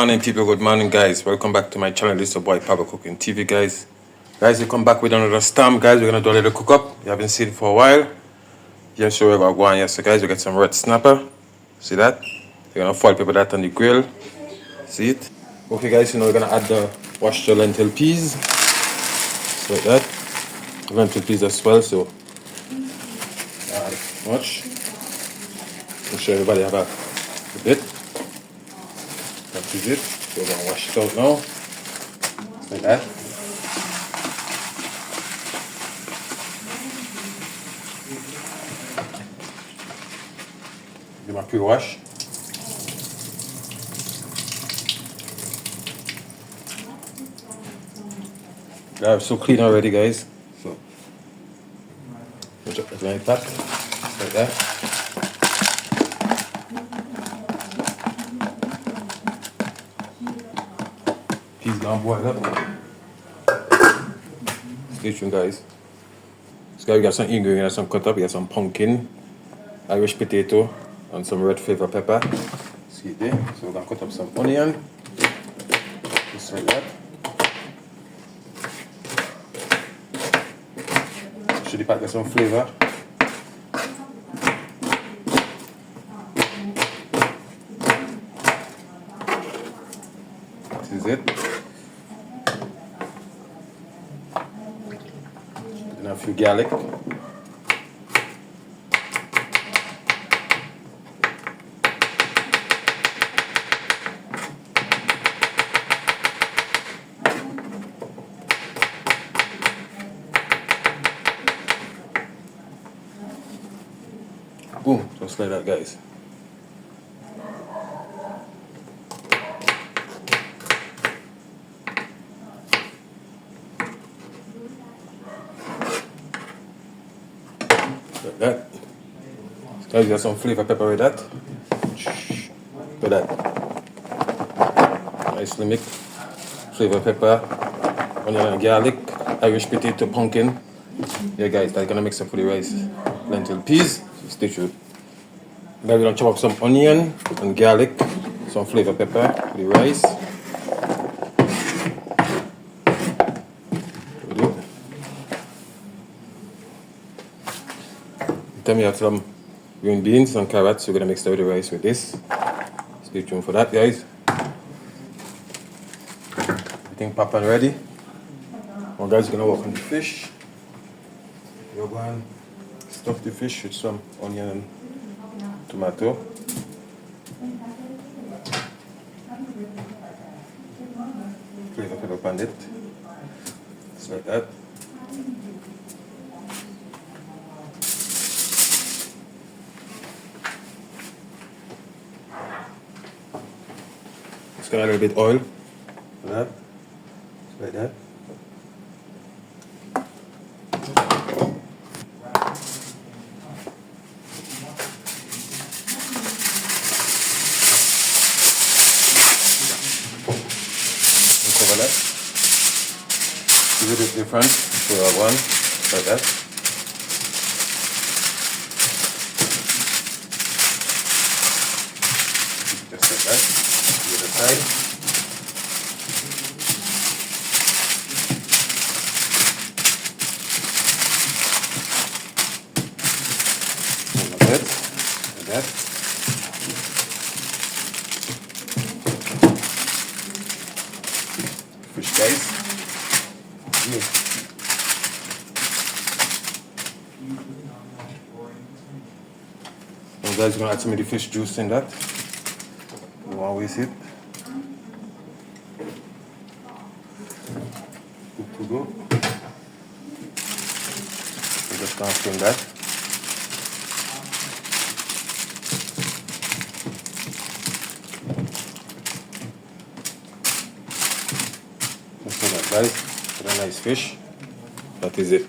morning, people. Good morning, guys. Welcome back to my channel. This is your boy Pablo Cooking TV, guys. Guys, we come back with another stamp, guys. We're gonna do a little cook up. You haven't seen it for a while. Yeah, sure we're gonna go on. Yes, so guys, we got some red snapper. See that? We're gonna foil pepper that on the grill. See it? Okay, guys. We're gonna add the washed lentil peas. Just like that. Lentil peas as well. So add much. Make sure everybody have a bit. That is it. So we're gonna wash it out now. Just like that. Give my pre-wash. Yeah, it's so clean already, guys. So just like that. Just like that. Peas gonna boil up. Stay tuned, guys. So guys, we got some ingredients, some cut up. We got some pumpkin, Irish potato, and some red flavor pepper. See it there? So we're gonna cut up some onion. Just like that. Should the pack get some flavor? This is it. And a few garlic. Boom, just like that, guys. Like that. Guys, you got some flavor pepper with that. With that. Nicely mixed. Flavor pepper, onion and garlic, Irish potato, pumpkin. Yeah, guys, that's gonna mix up for the rice. Lentil peas. So stay tuned. Now we're gonna chop up some onion and garlic, some flavor pepper for the rice. Then we have some green beans and carrots. We're gonna mix that with the rice with this. Stay tuned for that, guys. Everything pop and ready. Now, guys, we're gonna work on the fish. We're going to stuff the fish with some onion and tomato. Flavor pepper on it. Just like that. Just got a little bit oil. Like that. Just like that. Cover that. Give it a different. So one like that. Just like that. The other side. Like that. Like that. Fish, guys. Yeah. Now, guys, we're gonna add some of the fish juice in that. You won't waste it. Good to go. So just gonna steam that. Just like that, guys. For a nice fish. That is it.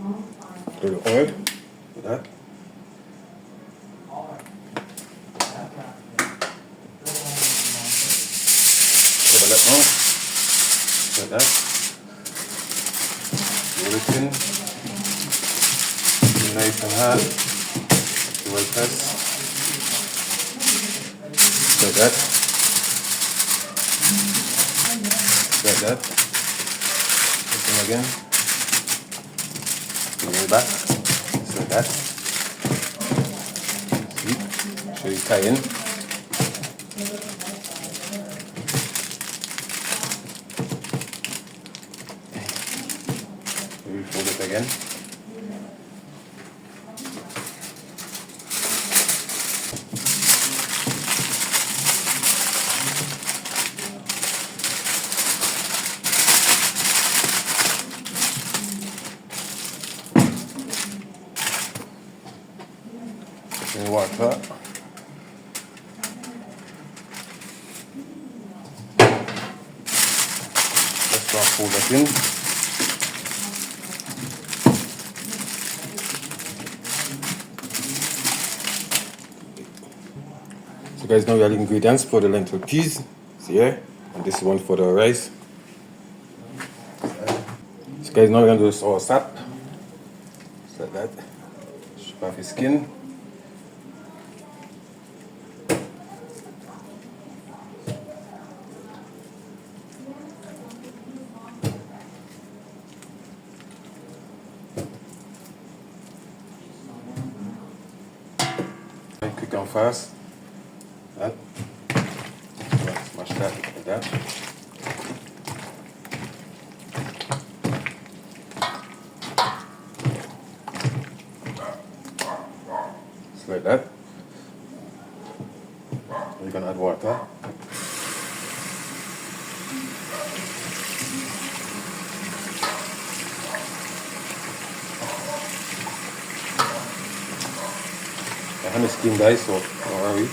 A little oil for that. Cover that now. Like that. Roll it in. Nice and hard. The white rice. like that. Like that. Open again. Bring it back. Just like that. See? Show you cayenne. Fold it again. In water. Let's start fold that in. So guys, now we have the ingredients for the lentil peas. See here, and this one for the rice. So guys, now we're gonna do the soursop. Just like that. Strip off his skin. Quick and fast. That. Smash that like that. Just like that. You're gonna add water. I have a skin guys, so don't worry.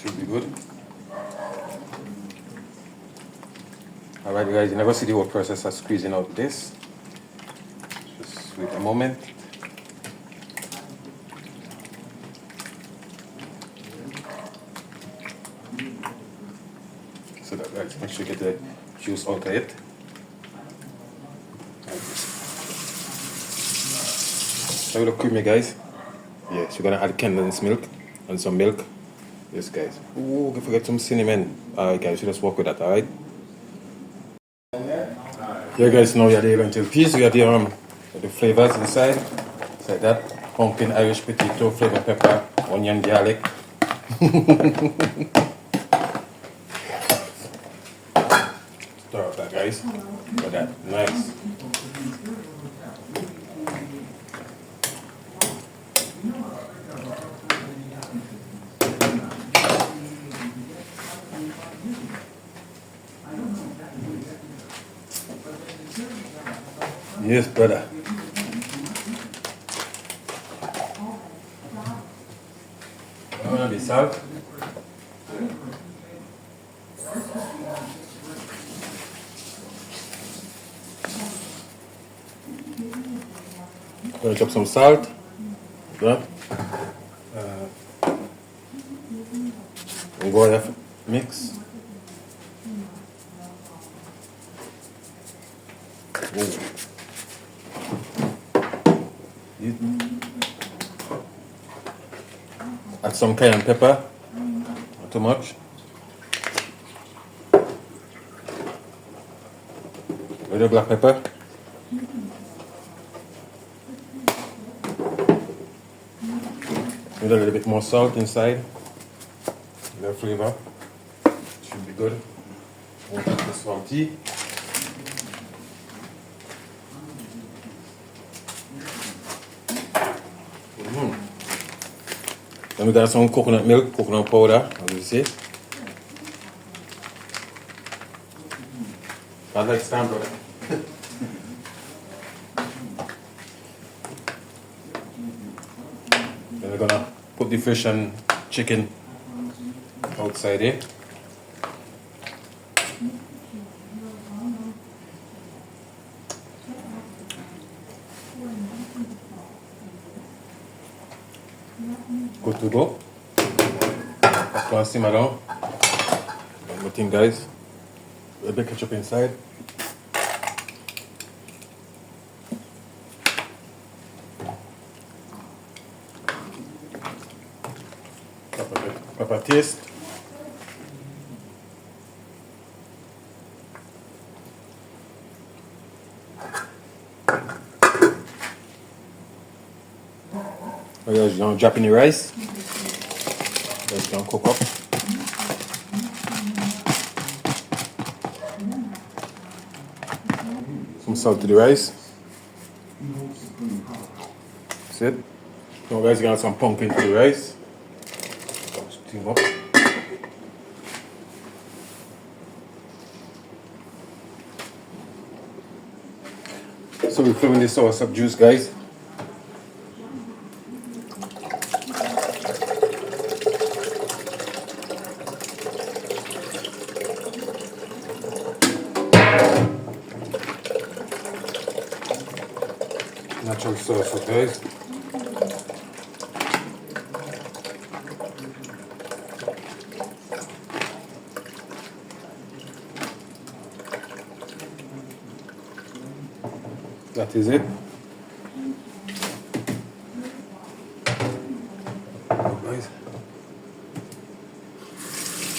Should be good. Alright guys, you never see the whole process of squeezing out this. Just wait a moment. So that guys, make sure you get the juice out of it. Like this. So we look creamy guys. Yes, you're gonna add condensed milk and some milk. Yes guys. Ooh, don't forget some cinnamon. Alright guys, you just work with that, alright? Here guys, now you have the lentil peas, you have the flavors inside. It's like that. Pumpkin, Irish potato, flavor pepper, onion, garlic. Stir up that guys. Look at that. Nice. Yes, brother. I'm gonna be salt. Gonna chop some salt. Yeah. And go ahead, mix. Ooh. Add some cayenne pepper, not too much. Little black pepper. With a little bit more salt inside. The flavor should be good. We'll put this one tea. Then we got some coconut milk, coconut powder, as you see. I like stamp brother. Then we're gonna put the fish and chicken outside here. Good to go. That's gonna simmer down. One more thing guys. A bit ketchup inside. Pepper taste. Oh, yeah, you drop in the rice. It's gonna cook up. Some salt to the rice. That's it. Now guys, gonna add some pumpkin to the rice. Steam up. So we're filling this soursop juice, guys. Natural soursop, guys. That is it. Guys,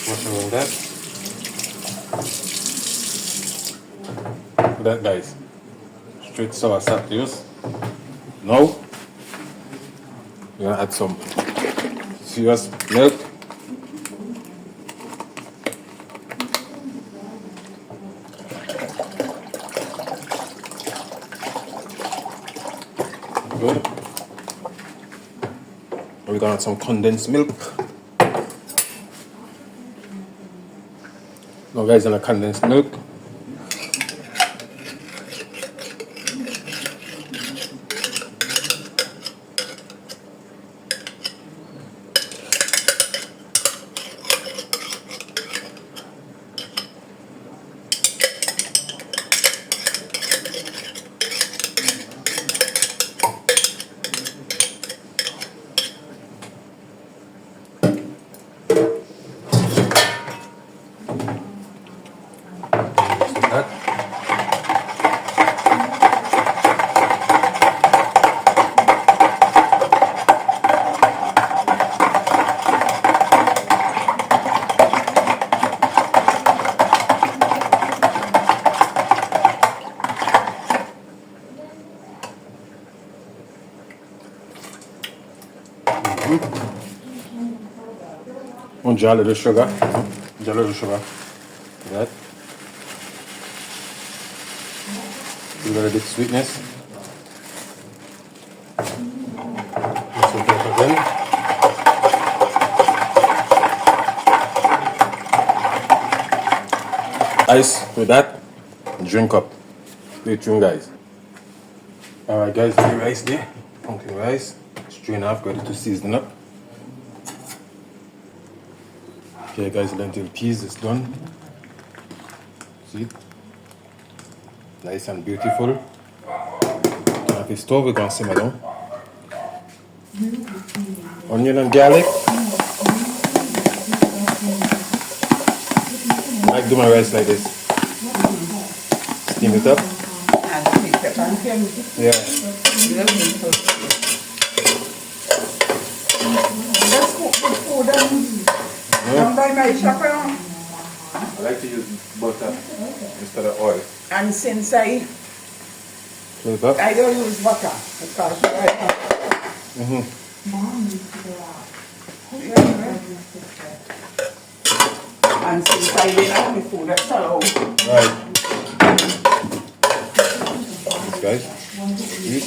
wash around that. Look at that, guys. Straight soursop juice. Now we're gonna add some serious milk. Good. We're gonna add some condensed milk. Now guys, gonna condensed milk. That. One jar of the sugar. Jar of the sugar. That. A little bit sweetness. Mix it up again. Ice with that. Drink up. Stay tuned, guys. Alright, guys, the rice there. Pumpkin rice. Strain off, ready to season up. Okay, guys, lentil peas is done. See it? Nice and beautiful. Turn off the stove, we're gonna simmer down. Onion and garlic. I like do my rice like this. Steam it up. Yeah. I like to use butter instead of oil. And since I don't use butter because and since I didn't have my food, that's all. Right. Thanks, guys. Eat.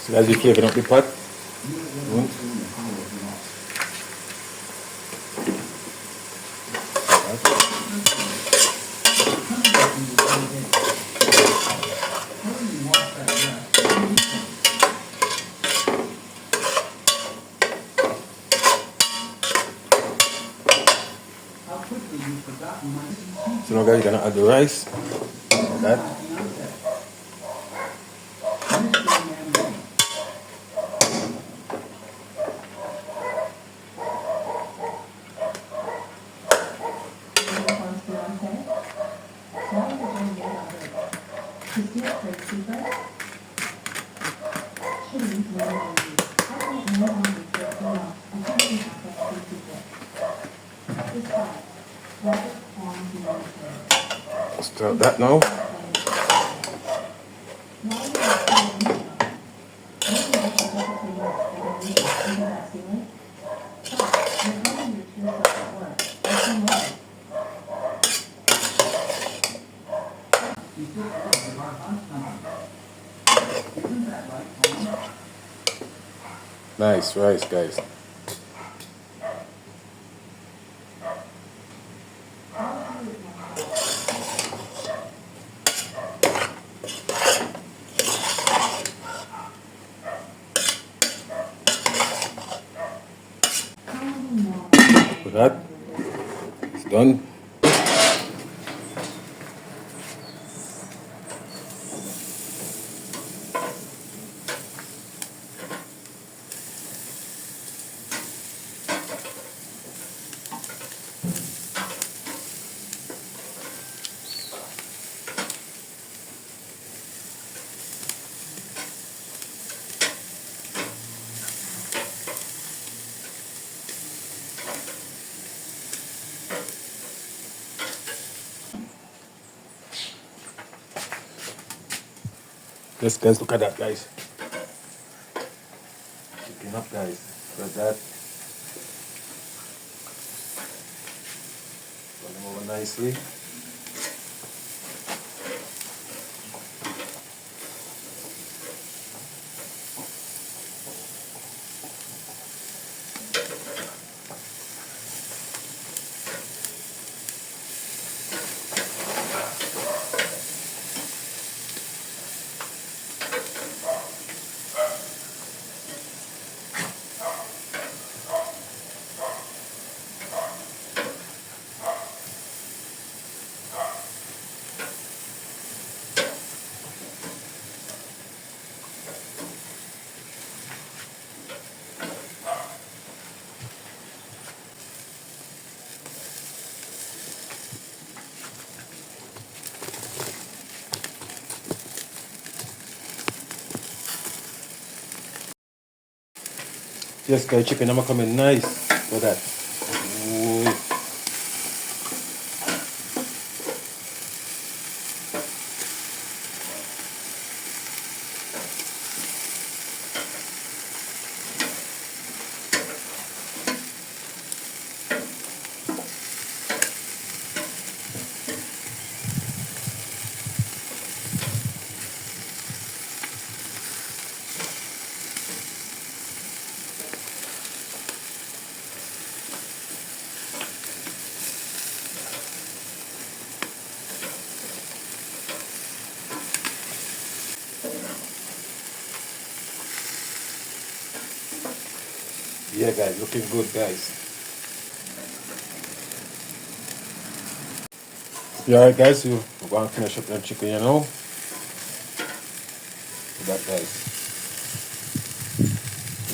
So guys, we flavor up the pot. So now guys, you're gonna add the rice. Like that. Stir that now. Nice rice, guys. With that, it's done. Yes, guys, look at that, guys. Cooking up, guys. Look at that. Turn them over nicely. Yes, guys, chicken, I'm coming nice for that. Ooh. Yeah, guys, looking good, guys. Yeah, alright, guys, so we're going to finish up the chicken, you know. That, guys.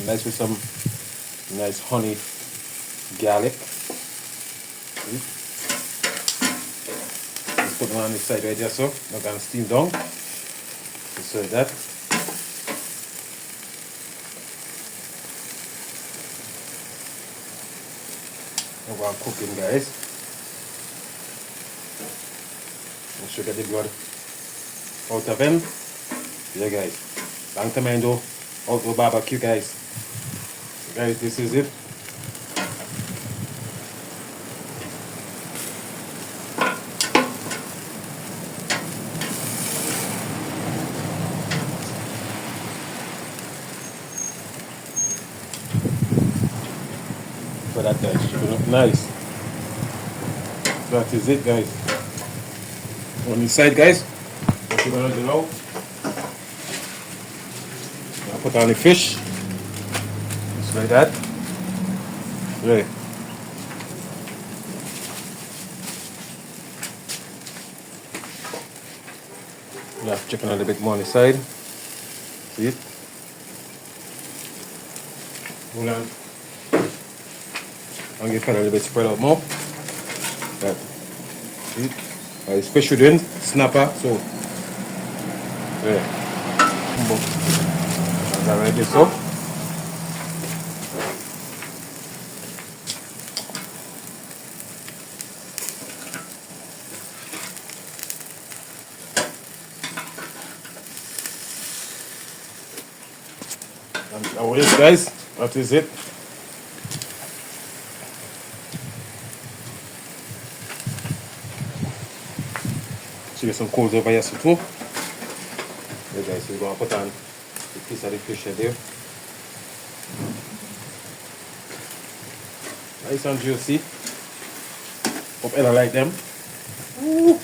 Nice with some nice honey garlic. Just put it on the side right there, so I'm going to steam down. Just serve that. I'm going to cook it, guys. Make sure get the blood out of him. Yeah, guys. Long time I do outdoor barbecue, guys. So, guys, this is it. For that, guys, chicken up nice. That is it, guys. On the side, guys, what you're gonna do now? I'll put on the fish. Just like that. Right. You have chicken a little bit more on the side. See it? Hold on. I'm gonna put a little bit spread out more. That. See it? It's fish with wind, snapper, so Yeah. Boom. Is that ready so? And now it, guys. That is it. So get some coals over here so too. Yeah, guys, so we're gonna put on the piece of the fish head there. Nice and juicy. Hope I like them. Ooh.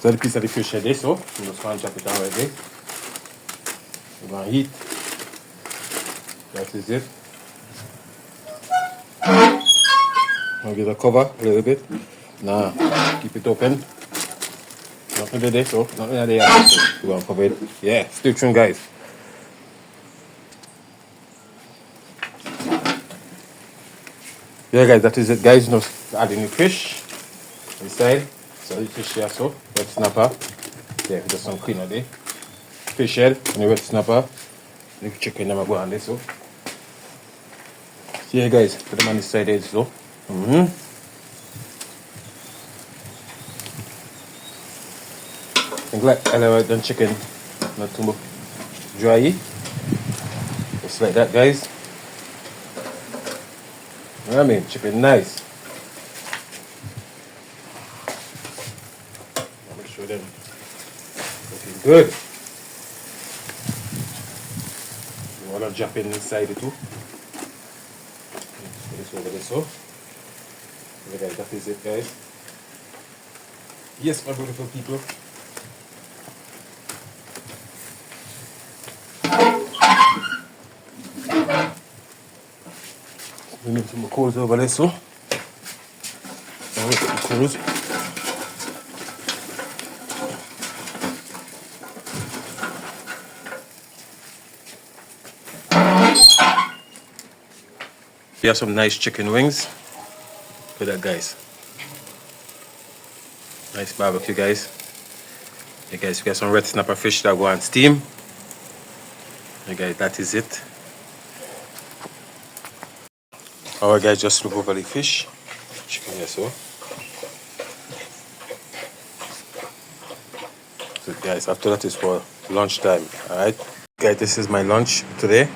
So the piece of the fish head there, so I'm just gonna chop it down right there. We're gonna heat. That is it. I'll give it a cover a little bit. Nah, keep it open. Nothing there, so nothing there. So we're gonna cover it. Yeah, stay tuned, guys. Yeah, guys, that is it, guys. Now adding the fish inside. So the fish here, so red snapper. Yeah, just some cleaner there. Fish head and the red snapper. The chicken them go on this, so. So yeah, guys, put them on the side edge, so. Think like I done chicken, not too dry. Just like that, guys. You know what I mean? Chicken nice. Make sure them looking good. You wanna drop in inside it too. Put this over there, so. Okay, guys, that is it, guys. Yes, my beautiful people. We need some coals over there, so. Now we put the coals. We have some nice chicken wings. Look at that, guys. Nice barbecue, guys. Hey, guys, we got some red snapper fish that go on steam. Hey, guys, that is it. Alright, guys, just look over the fish. Chicken here, so. So, guys, after that is for lunchtime. Alright, guys, this is my lunch today.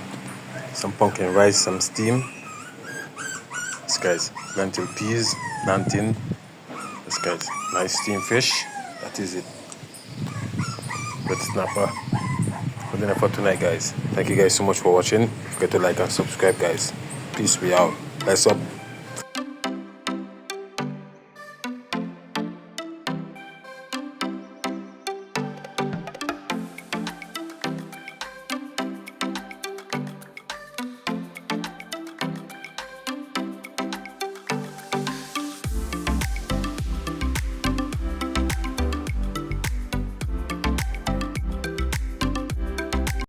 Some pumpkin rice, some steam. This, guys, lentil peas, plantain. This, guys, nice steamed fish. That is it. Red snapper. For dinner for tonight, guys. Thank you guys so much for watching. Don't forget to like and subscribe, guys. Peace, we out. Let's up.